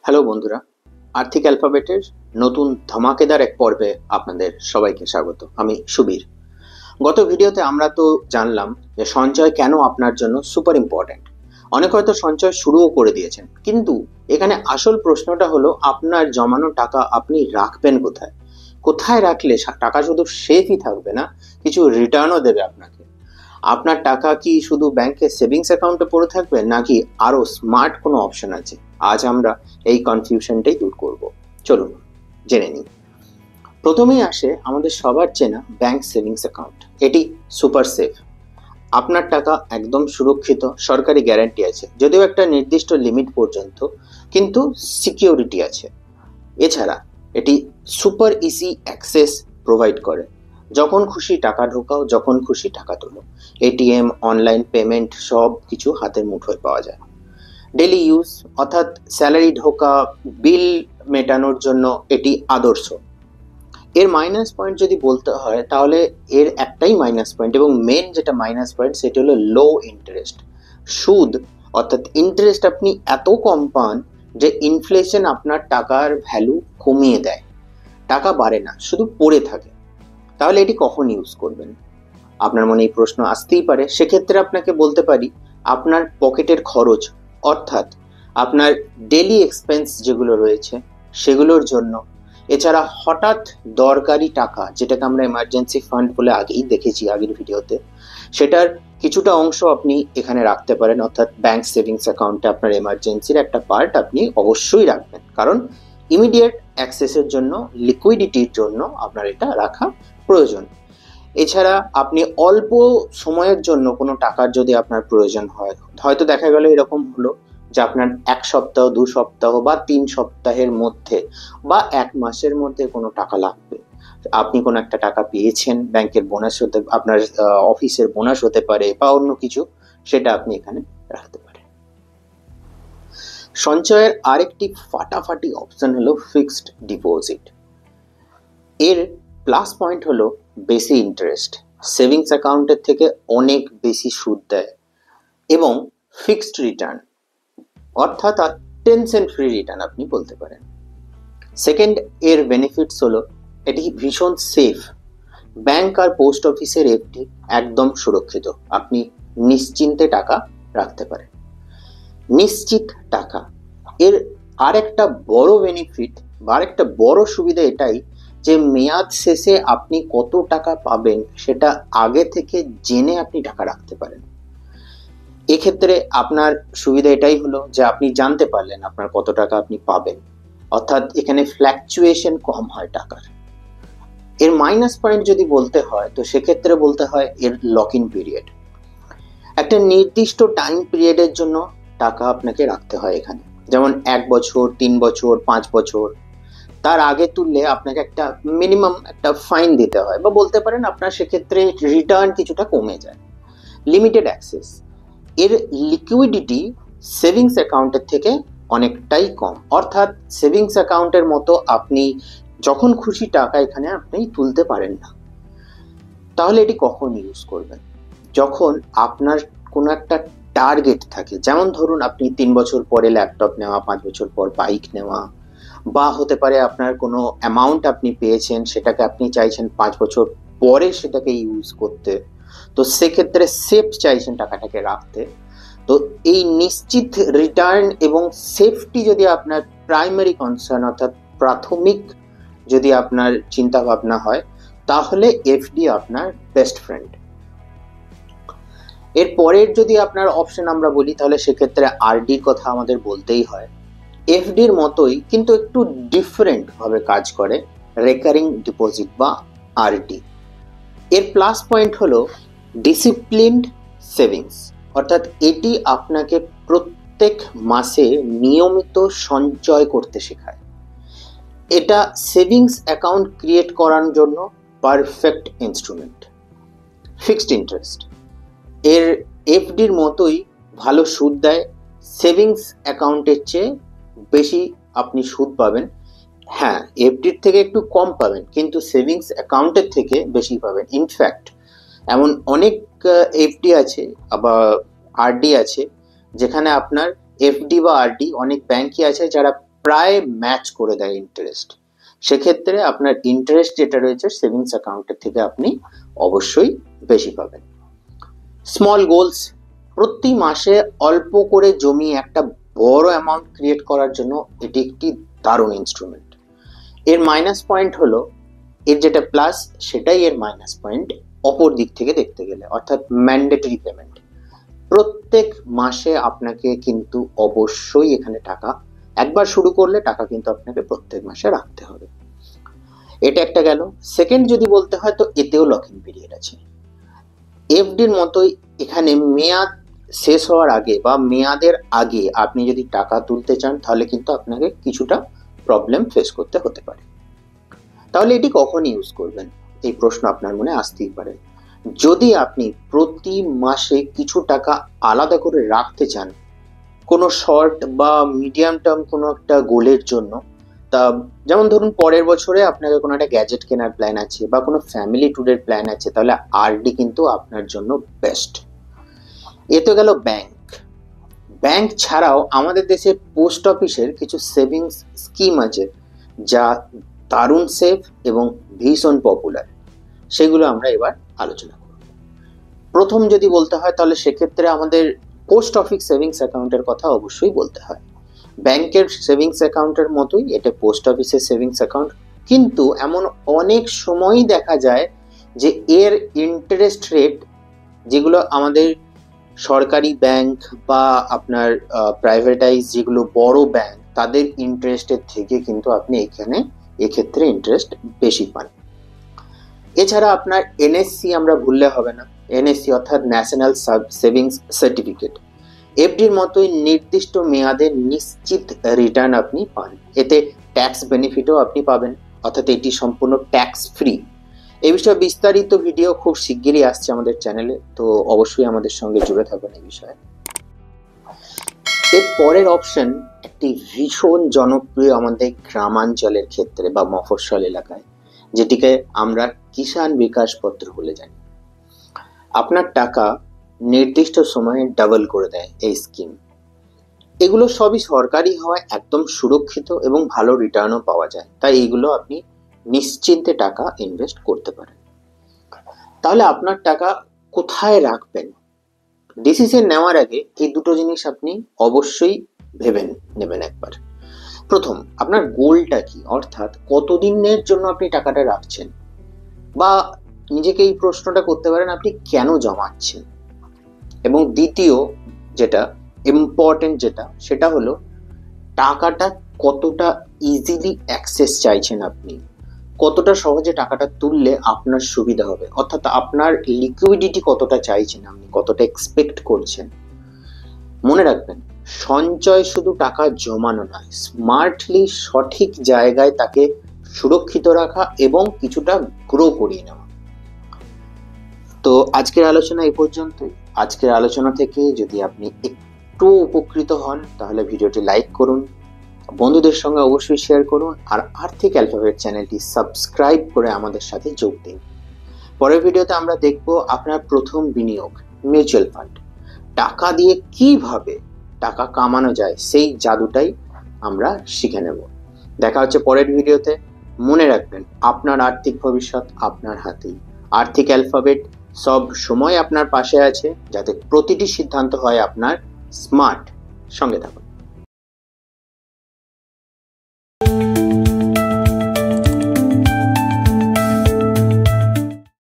Hello বন্ধুরা, আর্থিক অ্যালফাবেটের নতুন ধামাকেদার এক পর্বে আপনাদের সবাইকে স্বাগত। আমি সুবীর। গত ভিডিওতে আমরা তো জানলাম যে সঞ্চয় কেন আপনার জন্য সুপার ইম্পর্ট্যান্ট। অনেক হয়তো সঞ্চয় শুরুও করে দিয়েছেন, কিন্তু এখানে আসল প্রশ্নটা হলো আপনার জমানো টাকা আপনি রাখবেন কোথায়। কোথায় রাখলে টাকা শুধু সেফই থাকবে না, কিছু রিটার্নও দেবে আপনাকে। আপনার টাকা কি শুধু ব্যাংকে সেভিংস অ্যাকাউন্টে পড়ে থাকবে, নাকি আরো স্মার্ট কোনো অপশন আছে? আজ আমরা এই কনফিউশনটাই দূর করব। চলুন জেনে নিই। প্রথমেই আসে আমাদের সবার চেনা ব্যাংক সেভিংস অ্যাকাউন্ট। এটি সুপার সেফ। আপনার টাকা একদম সুরক্ষিত, সরকারি গ্যারান্টি আছে, যদিও একটা নির্দিষ্ট লিমিট পর্যন্ত, কিন্তু সিকিউরিটি আছে। এছাড়া এটি সুপার ইজি অ্যাক্সেস প্রোভাইড করে। যখন খুশি টাকা ঢোকাও, যখন খুশি টাকা তোলো। এটিএম, অনলাইন পেমেন্ট সব কিছু হাতের মুঠোয় পাওয়া যায়। ডেলি ইউজ অর্থাৎ স্যালারি ঢোকা, বিল মেটানোর জন্য এটি আদর্শ। এর মাইনাস পয়েন্ট যদি বলতে হয়, তাহলে এর একটাই মাইনাস পয়েন্ট, এবং মেন যেটা মাইনাস পয়েন্ট সেটা হলো লো ইন্টারেস্ট। সুদ অর্থাৎ ইন্টারেস্ট আপনি এত কম পান যে ইনফ্লেশন আপনার টাকার ভ্যালু কমিয়ে দেয়। টাকা বাড়ে না, শুধু পড়ে থাকে। তাহলে এটি কখন ইউজ করবেন? আপনার মনে এই প্রশ্ন আসতেই পারে। সেক্ষেত্রে আপনাকে বলতে পারি, আপনার পকেটের খরচ অর্থাৎ আপনার ডেলি এক্সপেন্স যেগুলো রয়েছে সেগুলোর জন্য। এছাড়া হঠাৎ দরকারি টাকা, যেটাকে আমরা এমার্জেন্সি ফান্ড বলে আগেই দেখেছি আগের ভিডিওতে, সেটার কিছুটা অংশ আপনি এখানে রাখতে পারেন। অর্থাৎ ব্যাংক সেভিংস অ্যাকাউন্টে আপনার এমার্জেন্সির একটা পার্ট আপনি অবশ্যই রাখবেন, কারণ ইমিডিয়েট অ্যাক্সেসের জন্য, লিকুইডিটির জন্য আপনার এটা রাখা প্রয়োজন। এছাড়া আপনি অল্প সময়ের জন্য কোনো টাকার যদি আপনার প্রয়োজন হয়, হয়তো দেখা গেল এরকম হলো যে আপনার 1 সপ্তাহ, 2 সপ্তাহ বা 3 সপ্তাহের মধ্যে বা 1 মাসের মধ্যে কোনো টাকা লাগবে। আপনি কোনো একটা টাকা পেয়েছেন, ব্যাংকের বোনাস হতে, আপনার অফিসের বোনাস হতে পারে বা অন্য কিছু, সেটা আপনি এখানে রাখতে পারেন। সঞ্চয়ের আরেকটি ফাটাফাটি অপশন হলো ফিক্সড ডিপোজিট। এর প্লাস পয়েন্ট হলো বেশি ইন্টারেস্ট, সেভিংস অ্যাকাউন্টের থেকে অনেক বেশি সুদ দেয়, এবং ফিক্সড রিটার্ন অর্থাৎ টেনশন ফ্রি রিটার্ন আপনি বলতে পারেন। সেকেন্ড, এর বেনিফিটস হলো এটি ভীষণ সেফ। ব্যাংক আর পোস্ট অফিসের এফডি একদম সুরক্ষিত, আপনি নিশ্চিন্তে টাকা রাখতে পারেন। নিশ্চিত টাকা, এর আরেকটা বড় বেনিফিট বা আরেকটা বড় সুবিধা এটাই যে মেয়াদ শেষে আপনি কত টাকা পাবেন সেটা আগে থেকে জেনে আপনি টাকা রাখতে পারেন। এক্ষেত্রে আপনার সুবিধা এটাই হলো যে আপনি জানতে পারলেন আপনার কত টাকা আপনি পাবেন, অর্থাৎ এখানে ফ্ল্যাকচুয়েশন কম হয় টাকার। এর মাইনাস পয়েন্ট যদি বলতে হয়, তো সেক্ষেত্রে বলতে হয় এর লক ইন পিরিয়ড। একটা নির্দিষ্ট টাইম পিরিয়ডের জন্য টাকা আপনাকে রাখতে হয় এখানে, যেমন 1 বছর, 3 বছর, 5 বছর। তার আগে তুললে আপনাকে একটা মিনিমাম একটা ফাইন দিতে হয়, বা বলতে পারেন আপনার সেক্ষেত্রে রিটার্ন কিছুটা কমে যায়। লিমিটেড অ্যাক্সেস, এর লিকুইডিটি সেভিংস অ্যাকাউন্টের থেকে অনেকটাই কম। অর্থাৎ সেভিংস অ্যাকাউন্টের মতো আপনি যখন খুশি টাকা এখানে আপনি তুলতে পারেন না। তাহলে এটি কখন ইউজ করবেন? যখন আপনার কোনো একটা টার্গেট থাকে, যেমন ধরুন আপনি 3 বছর পরে ল্যাপটপ নেওয়া, 5 বছর পর বাইক নেওয়া, বা হতে পারে আপনার কোনো অ্যামাউন্ট আপনি পেয়েছেন, সেটাকে আপনি চাইছেন 5 বছর পরে সেটাকে ইউজ করতে। তো সেক্ষেত্রে সেফ চাইছেন টাকাটাকে রাখতে। তো এই নিশ্চিত রিটার্ন এবং সেফটি যদি আপনার প্রাইমারি কনসার্ন অর্থাৎ প্রাথমিক যদি আপনার চিন্তা ভাবনা হয়, তাহলে এফডি আপনার বেস্ট ফ্রেন্ড। এর পরের যদি আপনার অপশন আমরা বলি, তাহলে সেক্ষেত্রে আরডির কথা আমাদের বলতেই হয়। এফডির মতোই কিন্তু একটু ডিফারেন্ট ভাবে কাজ করে রেকারিং ডিপোজিট বা আরডি। এর প্লাস পয়েন্ট হলো ডিসিপ্লিনড সেভিংস, অর্থাৎ এটি আপনাকে প্রত্যেক মাসে নিয়মিত সঞ্চয় করতে শেখায়। এটা সেভিংস অ্যাকাউন্ট ক্রিয়েট করার জন্য পারফেক্ট ইনস্ট্রুমেন্ট। ফিক্সড ইন্টারেস্ট, এর এফডির মতোই ভালো সুদ দেয়, সেভিংস অ্যাকাউন্টের চেয়ে বেশি আপনি সুদ পাবেন। হ্যাঁ, এফডির থেকে একটু কম পাবেন, কিন্তু সেভিংস অ্যাকাউন্টের থেকে বেশি পাবেন। ইনফ্যাক্ট এমন অনেক এফডি আছে বা আরডি আছে যেখানে আপনার এফডি বা আরডি, অনেক ব্যাংকই আছে যারা প্রায় ম্যাচ করে দেয় ইন্টারেস্ট। সেক্ষেত্রে আপনার ইন্টারেস্ট যেটা রয়েছে সেভিংস অ্যাকাউন্টের থেকে আপনি অবশ্যই বেশি পাবেন। স্মল গোলস, প্রতি মাসে অল্প করে জমিয়ে একটা বড় অ্যামাউন্ট ক্রিয়েট করার জন্য এটি একটি দারুণ ইনস্ট্রুমেন্ট। এর মাইনাস পয়েন্ট হলো, এর যেটা প্লাস সেটাই এর মাইনাস পয়েন্ট অপর দিক থেকে দেখতে গেলে, অর্থাৎ ম্যান্ডেটরি পেমেন্ট। প্রত্যেক মাসে আপনাকে কিন্তু অবশ্যই এখানে টাকা, একবার শুরু করলে টাকা কিন্তু আপনাকে প্রত্যেক মাসে রাখতে হবে। এটা একটা গেল। সেকেন্ড যদি বলতে হয় তো এতেও লক ইন পিরিয়ড আছে। এফডির মতোই এখানে মেয়াদ শেষ হওয়ার আগে বা মেয়াদের আগে আপনি যদি টাকা তুলতে চান তাহলে কিন্তু আপনাকে কিছুটা প্রবলেম ফেস করতে হতে পারে। তাহলে এটি কখন ইউজ করবেন এই প্রশ্ন আপনার মনে আসতেই পারে। যদি আপনি প্রতি মাসে কিছু টাকা আলাদা করে রাখতে চান কোনো শর্ট বা মিডিয়াম টার্ম কোনো একটা গোলের জন্য, তা যেমন ধরুন পরের বছরে আপনাকে কোনো একটা গ্যাজেট কেনার প্ল্যান আছে বা কোনো ফ্যামিলি ট্যুরের প্ল্যান আছে, তাহলে আরডি কিন্তু আপনার জন্য বেস্ট। এ তো গেল ব্যাংক। ব্যাংক ছাড়াও আমাদের দেশে পোস্ট অফিসের কিছু সেভিংস স্কিম আছে যা দারুণ সেফ এবং ভীষণ পপুলার, সেগুলো আমরা এবার আলোচনা করব। প্রথম যদি বলতে হয় তাহলে সেক্ষেত্রে আমাদের পোস্ট অফিস সেভিংস অ্যাকাউন্টের কথা অবশ্যই বলতে হয়। ব্যাংকের সেভিংস অ্যাকাউন্টের মতোই এটা পোস্ট অফিসের সেভিংস অ্যাকাউন্ট, কিন্তু এমন অনেক সময়ই দেখা যায় যে এর ইন্টারেস্ট রেট, যেগুলো আমাদের সরকারি ব্যাংক বা আপনার প্রাইভেটাইজ যেগুলো বড় ব্যাংক তাদের ইন্টারেস্টের থেকে কিন্তু আপনি এক্ষেত্রে ইন্টারেস্ট বেশি পান। এছাড়া আপনার এনএসসি আমরা ভুললে হবে না। এনএসসি অর্থাৎ ন্যাশনাল সেভিংস সার্টিফিকেট, এফডির মতোই নির্দিষ্ট মেয়াদে নিশ্চিত রিটার্ন আপনি পান। এতে ট্যাক্স বেনিফিটও আপনি পাবেন, অর্থাৎ এটি সম্পূর্ণ ট্যাক্স ফ্রি। এই বিষয়ে বিস্তারিত ভিডিও খুব শিগগিরই আসছে আমাদের চ্যানেলে, তো অবশ্যই আমাদের সঙ্গে জুড়ে থাকুন এই বিষয়ে। এর পরের অপশন একটি ভীষণ জনপ্রিয় আমাদের গ্রামাঞ্চলের ক্ষেত্রে বা মফস্বল এলাকায়, যেটিকে আমরা কিষাণ বিকাশ পত্র বলে জানি। আপনার টাকা নির্দিষ্ট সময়ে ডাবল করে দেয় এই স্কিম। এগুলো সবই সরকারি হওয়ায় একদম সুরক্ষিত এবং ভালো রিটার্নও পাওয়া যায়, তাই এগুলো আপনি নিশ্চিন্তে টাকা ইনভেস্ট করতে পারেন। তাহলে আপনার টাকা কোথায় রাখবেন, ডিসিশন নেওয়ার আগে এই দুটো জিনিস আপনি অবশ্যই ভেবে নেবেন একবার। প্রথম, আপনার গোলটা কি, অর্থাৎ কতদিনের জন্য আপনি টাকাটা রাখছেন, বা নিজেকে এই প্রশ্নটা করতে পারেন আপনি কেন জমাচ্ছেন। এবং দ্বিতীয় যেটা ইম্পর্টেন্ট সেটা হলো টাকাটা কতটা ইজিলি অ্যাক্সেস চাইছেন আপনি, কতটা সহজে টাকাটা তুললে আপনার সুবিধা হবে, অর্থাৎ আপনার লিকুইডিটি কতটা চাইছেন আপনি, কতটা এক্সপেক্ট করছেন। মনে রাখবেন, সঞ্চয় শুধু টাকা জমানো নয়, স্মার্টলি সঠিক জায়গায় তাকে সুরক্ষিত রাখা এবং কিছুটা গ্রো করিয়ে নেওয়া। তো আজকের আলোচনা এই পর্যন্তই। আজকের আলোচনা থেকে যদি আপনি একটু উপকৃত হন তাহলে ভিডিওটি লাইক করুন, বন্ধুদের সঙ্গে অবশ্যই শেয়ার করুন, আর আর্থিক অ্যালফাবেট চ্যানেলটি সাবস্ক্রাইব করে আমাদের সাথে যোগ দিন। পরের ভিডিওতে আমরা দেখব আপনার প্রথম বিনিয়োগ মিউচুয়াল ফান্ড, টাকা দিয়ে কিভাবে টাকা কামানো যায় সেই জাদুটাই আমরা শিখে নেব। দেখা হচ্ছে পরের ভিডিওতে। মনে রাখবেন, আপনার আর্থিক ভবিষ্যৎ আপনার হাতেই। আর্থিক অ্যালফাবেট সব সময় আপনার পাশে আছে, যাতে প্রতিটি সিদ্ধান্ত হয় আপনার স্মার্ট। সঙ্গে থাকুন।